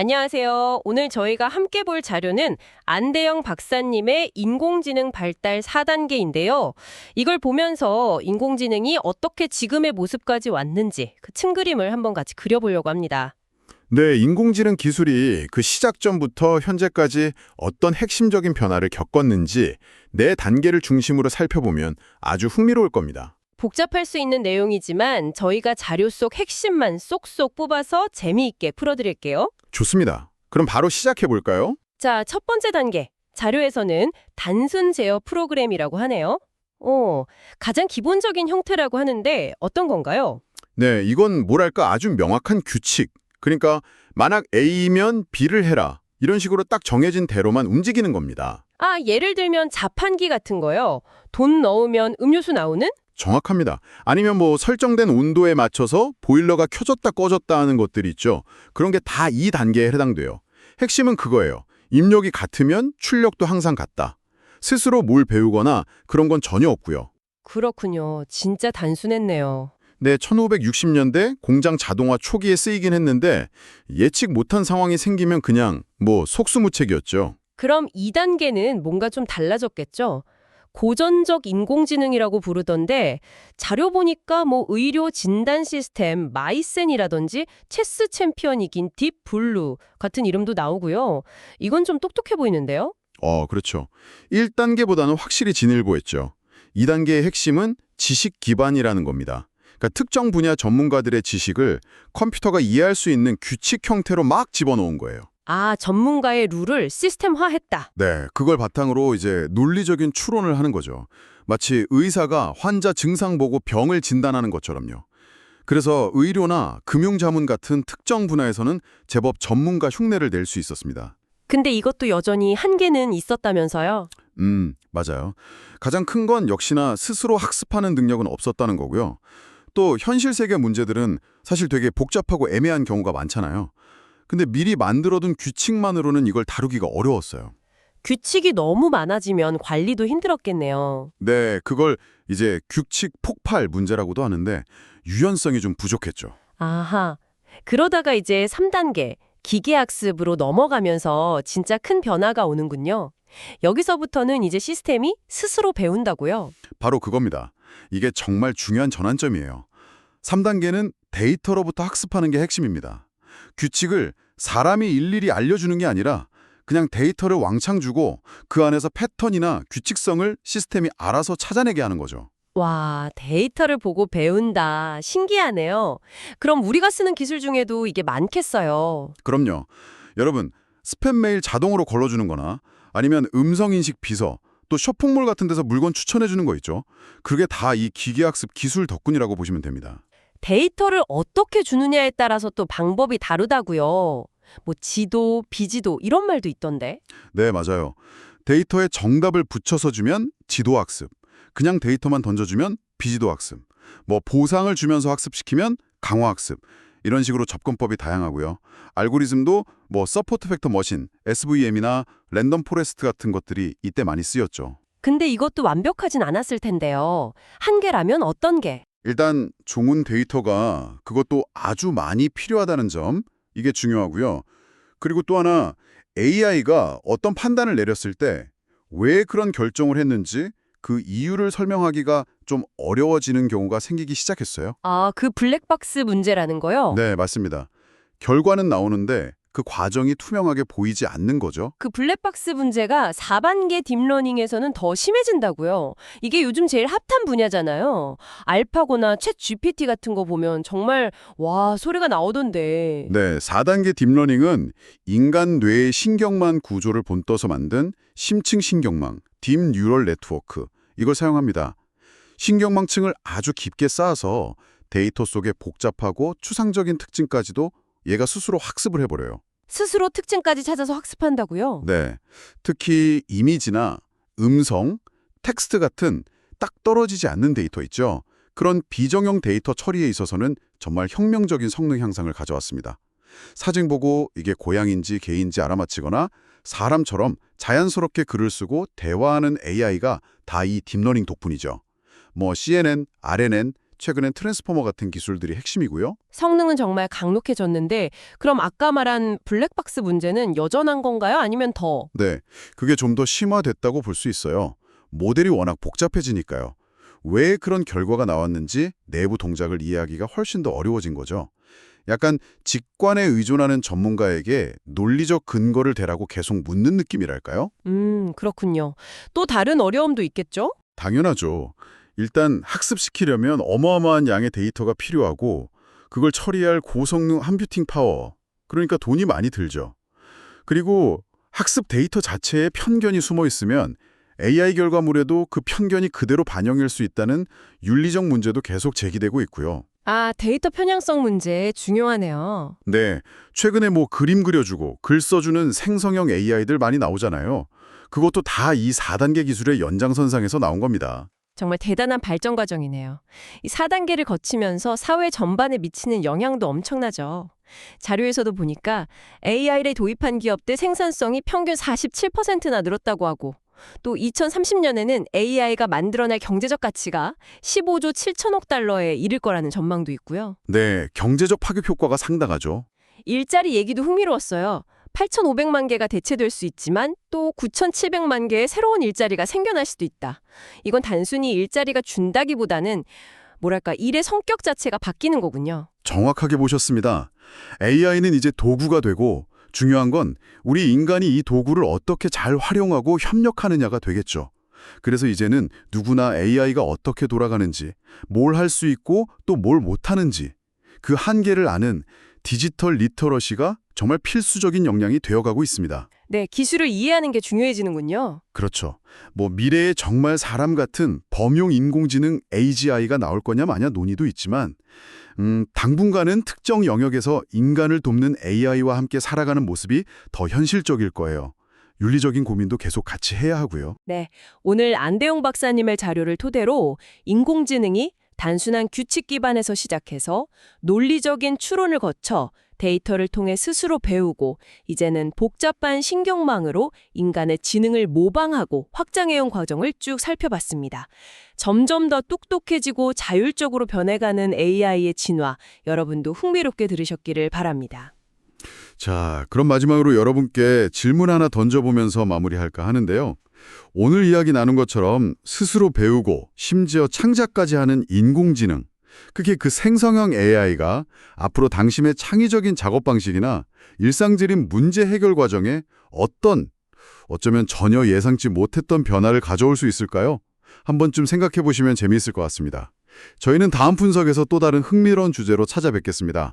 안녕하세요. 오늘 저희가 함께 볼 자료는 안대영 박사님의 인공지능 발달 4단계인데요. 이걸 보면서 인공지능이 어떻게 지금의 모습까지 왔는지 그 층 그림을 한번 같이 그려보려고 합니다. 네, 인공지능 기술이 그 시작점부터 현재까지 어떤 핵심적인 변화를 겪었는지 네 단계를 중심으로 살펴보면 아주 흥미로울 겁니다. 복잡할 수 있는 내용이지만 저희가 자료 속 핵심만 쏙쏙 뽑아서 재미있게 풀어드릴게요. 좋습니다. 그럼 바로 시작해 볼까요? 자, 첫 번째 단계. 자료에서는 단순 제어 프로그램이라고 하네요. 가장 기본적인 형태라고 하는데 어떤 건가요? 네, 이건 뭐랄까 아주 명확한 규칙. 그러니까 만약 A면 B를 해라. 이런 식으로 딱 정해진 대로만 움직이는 겁니다. 아, 예를 들면 자판기 같은 거요. 돈 넣으면 음료수 나오는? 정확합니다. 아니면 뭐 설정된 온도에 맞춰서 보일러가 켜졌다 꺼졌다 하는 것들이 있죠. 그런 게 다 이 단계에 해당돼요. 핵심은 그거예요. 입력이 같으면 출력도 항상 같다. 스스로 뭘 배우거나 그런 건 전혀 없고요. 그렇군요. 진짜 단순했네요. 네, 1560년대 공장 자동화 초기에 쓰이긴 했는데 예측 못한 상황이 생기면 그냥 뭐 속수무책이었죠. 그럼 2단계는 뭔가 좀 달라졌겠죠? 고전적 인공지능이라고 부르던데 자료 보니까 뭐 의료 진단 시스템 마이센이라든지 체스 챔피언이긴 딥블루 같은 이름도 나오고요. 이건 좀 똑똑해 보이는데요? 그렇죠. 1단계보다는 확실히 진일보했죠. 2단계의 핵심은 지식 기반이라는 겁니다. 그러니까 특정 분야 전문가들의 지식을 컴퓨터가 이해할 수 있는 규칙 형태로 막 집어넣은 거예요. 아, 전문가의 룰을 시스템화했다. 네, 그걸 바탕으로 이제 논리적인 추론을 하는 거죠. 마치 의사가 환자 증상 보고 병을 진단하는 것처럼요. 그래서 의료나 금융자문 같은 특정 분야에서는 제법 전문가 흉내를 낼 수 있었습니다. 근데 이것도 여전히 한계는 있었다면서요? 맞아요. 가장 큰 건 역시나 스스로 학습하는 능력은 없었다는 거고요. 또 현실 세계 문제들은 사실 되게 복잡하고 애매한 경우가 많잖아요. 근데 미리 만들어둔 규칙만으로는 이걸 다루기가 어려웠어요. 규칙이 너무 많아지면 관리도 힘들었겠네요. 네, 그걸 이제 규칙 폭발 문제라고도 하는데 유연성이 좀 부족했죠. 아하. 그러다가 이제 3단계, 기계학습으로 넘어가면서 진짜 큰 변화가 오는군요. 여기서부터는 이제 시스템이 스스로 배운다고요? 바로 그겁니다. 이게 정말 중요한 전환점이에요. 3단계는 데이터로부터 학습하는 게 핵심입니다. 규칙을 사람이 일일이 알려주는 게 아니라 그냥 데이터를 왕창 주고 그 안에서 패턴이나 규칙성을 시스템이 알아서 찾아내게 하는 거죠. 와, 데이터를 보고 배운다. 신기하네요. 그럼 우리가 쓰는 기술 중에도 이게 많겠어요. 그럼요. 여러분, 스팸 메일 자동으로 걸러주는 거나 아니면 음성인식 비서, 또 쇼핑몰 같은 데서 물건 추천해주는 거 있죠. 그게 다 이 기계학습 기술 덕분이라고 보시면 됩니다. 데이터를 어떻게 주느냐에 따라서 또 방법이 다르다고요. 뭐 지도, 비지도 이런 말도 있던데. 네, 맞아요. 데이터에 정답을 붙여서 주면 지도학습, 그냥 데이터만 던져주면 비지도학습, 뭐 보상을 주면서 학습시키면 강화학습, 이런 식으로 접근법이 다양하고요. 알고리즘도 뭐 서포트 팩터 머신, SVM이나 랜덤 포레스트 같은 것들이 이때 많이 쓰였죠. 근데 이것도 완벽하진 않았을 텐데요. 한계라면 어떤 게? 일단 좋은 데이터가 그것도 아주 많이 필요하다는 점, 이게 중요하고요. 그리고 또 하나 AI가 어떤 판단을 내렸을 때 왜 그런 결정을 했는지 그 이유를 설명하기가 좀 어려워지는 경우가 생기기 시작했어요. 아, 그 블랙박스 문제라는 거요? 네, 맞습니다. 결과는 나오는데 그 과정이 투명하게 보이지 않는 거죠. 그 블랙박스 문제가 4반계 딥러닝에서는 더 심해진다고요. 이게 요즘 제일 핫한 분야잖아요. 알파고나 챗 GPT 같은 거 보면 정말 와 소리가 나오던데. 네, 4단계 딥러닝은 인간 뇌의 신경망 구조를 본떠서 만든 심층 신경망, 딥 뉴럴 네트워크, 이걸 사용합니다. 신경망층을 아주 깊게 쌓아서 데이터 속의 복잡하고 추상적인 특징까지도 얘가 스스로 학습을 해버려요. 스스로 특징까지 찾아서 학습한다고요? 네, 특히 이미지나 음성, 텍스트 같은 딱 떨어지지 않는 데이터 있죠. 그런 비정형 데이터 처리에 있어서는 정말 혁명적인 성능 향상을 가져왔습니다. 사진 보고 이게 고양인지 개인지 알아맞히거나 사람처럼 자연스럽게 글을 쓰고 대화하는 AI가 다 이 딥러닝 덕분이죠. 뭐 CNN, RNN, 최근엔 트랜스포머 같은 기술들이 핵심이고요. 성능은 정말 강력해졌는데 그럼 아까 말한 블랙박스 문제는 여전한 건가요? 아니면 더? 네, 그게 좀 더 심화됐다고 볼 수 있어요. 모델이 워낙 복잡해지니까요. 왜 그런 결과가 나왔는지 내부 동작을 이해하기가 훨씬 더 어려워진 거죠. 약간 직관에 의존하는 전문가에게 논리적 근거를 대라고 계속 묻는 느낌이랄까요? 그렇군요. 또 다른 어려움도 있겠죠? 당연하죠. 일단 학습시키려면 어마어마한 양의 데이터가 필요하고 그걸 처리할 고성능 컴퓨팅 파워, 그러니까 돈이 많이 들죠. 그리고 학습 데이터 자체에 편견이 숨어 있으면 AI 결과물에도 그 편견이 그대로 반영일 수 있다는 윤리적 문제도 계속 제기되고 있고요. 아, 데이터 편향성 문제 중요하네요. 네, 최근에 뭐 그림 그려주고 글 써주는 생성형 AI들 많이 나오잖아요. 그것도 다 이 4단계 기술의 연장선상에서 나온 겁니다. 정말 대단한 발전 과정이네요. 이 4단계를 거치면서 사회 전반에 미치는 영향도 엄청나죠. 자료에서도 보니까 AI를 도입한 기업들 생산성이 평균 47%나 늘었다고 하고 또 2030년에는 AI가 만들어낼 경제적 가치가 15조 7천억 달러에 이를 거라는 전망도 있고요. 네, 경제적 파급 효과가 상당하죠. 일자리 얘기도 흥미로웠어요. 8,500만 개가 대체될 수 있지만 또 9,700만 개의 새로운 일자리가 생겨날 수도 있다. 이건 단순히 일자리가 준다기보다는 뭐랄까 일의 성격 자체가 바뀌는 거군요. 정확하게 보셨습니다. AI는 이제 도구가 되고 중요한 건 우리 인간이 이 도구를 어떻게 잘 활용하고 협력하느냐가 되겠죠. 그래서 이제는 누구나 AI가 어떻게 돌아가는지, 뭘 할 수 있고 또 뭘 못하는지 그 한계를 아는 디지털 리터러시가 정말 필수적인 역량이 되어가고 있습니다. 네, 기술을 이해하는 게 중요해지는군요. 그렇죠. 뭐 미래에 정말 사람 같은 범용 인공지능 AGI가 나올 거냐 마냐 논의도 있지만 당분간은 특정 영역에서 인간을 돕는 AI와 함께 살아가는 모습이 더 현실적일 거예요. 윤리적인 고민도 계속 같이 해야 하고요. 네, 오늘 안대용 박사님의 자료를 토대로 인공지능이 단순한 규칙 기반에서 시작해서 논리적인 추론을 거쳐 데이터를 통해 스스로 배우고 이제는 복잡한 신경망으로 인간의 지능을 모방하고 확장해온 과정을 쭉 살펴봤습니다. 점점 더 똑똑해지고 자율적으로 변해가는 AI의 진화, 여러분도 흥미롭게 들으셨기를 바랍니다. 자, 그럼 마지막으로 여러분께 질문 하나 던져보면서 마무리할까 하는데요. 오늘 이야기 나눈 것처럼 스스로 배우고 심지어 창작까지 하는 인공지능, 그게 그 생성형 AI가 앞으로 당신의 창의적인 작업 방식이나 일상적인 문제 해결 과정에 어쩌면 전혀 예상치 못했던 변화를 가져올 수 있을까요? 한 번쯤 생각해 보시면 재미있을 것 같습니다. 저희는 다음 분석에서 또 다른 흥미로운 주제로 찾아뵙겠습니다.